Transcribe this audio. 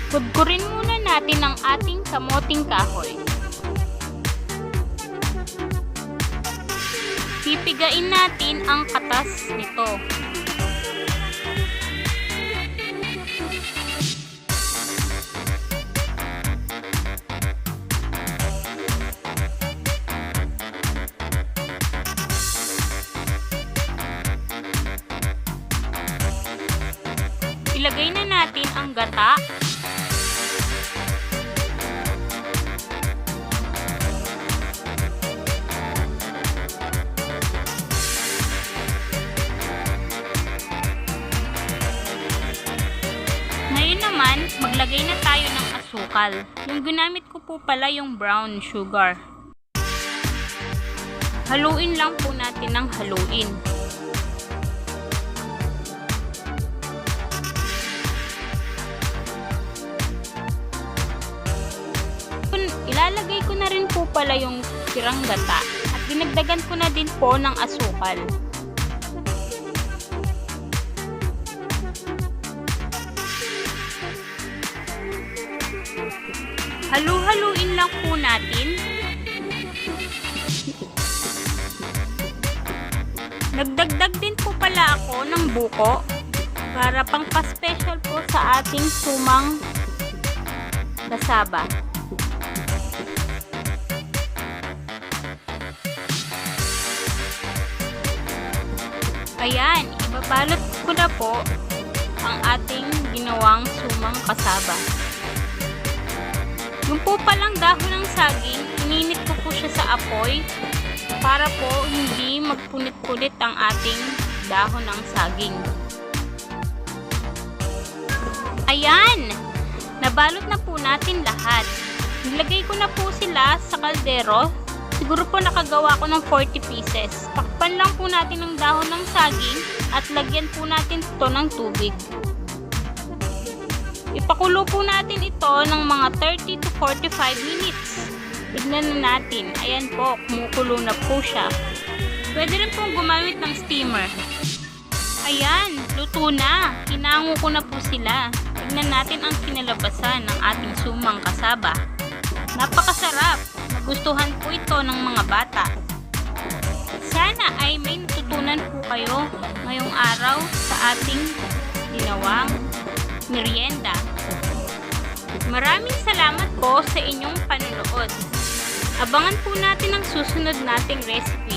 Gudgurin muna natin ang ating kamoting kahoy. Pipigain natin ang katas nito. Ilagay na natin ang gata. Ngayon naman, maglagay na tayo ng asukal. Yung ginamit ko po pala yung brown sugar. Haluin lang po natin ng haluin. Ilalagay ko na rin po pala yung tirang gata at dinagdagan ko na din po ng asukal. Halu-haluin lang po natin. Nagdagdag din po pala ako ng buko para pang pa-special po sa ating sumang kasaba. Ayan, ibabalot ko na po ang ating ginawang sumang kasaba. Yung po palang dahon ng saging, ininit ko po siya sa apoy para po hindi magpunit-punit ang ating dahon ng saging. Ayan! Nabalot na po natin lahat. Nilagay ko na po sila sa kaldero. Siguro po nakagawa ko ng 40 pieces. Takpan lang po natin ng dahon ng saging at lagyan po natin ito ng tubig. Ipakulo po natin ito ng mga 30 to 45 minutes. Tignan na natin. Ayan po, kumukulo na po siya. Pwede rin pong gumamit ng steamer. Ayan, luto na. Hinango ko na po sila. Tignan natin ang kinalabasan ng ating sumang kasaba. Napakasarap. Nagustuhan po ito ng mga bata. Sana ay may natutunan po kayo ngayong araw sa ating ginawang merienda. Maraming salamat po sa inyong panonood. Abangan po natin ang susunod nating recipe.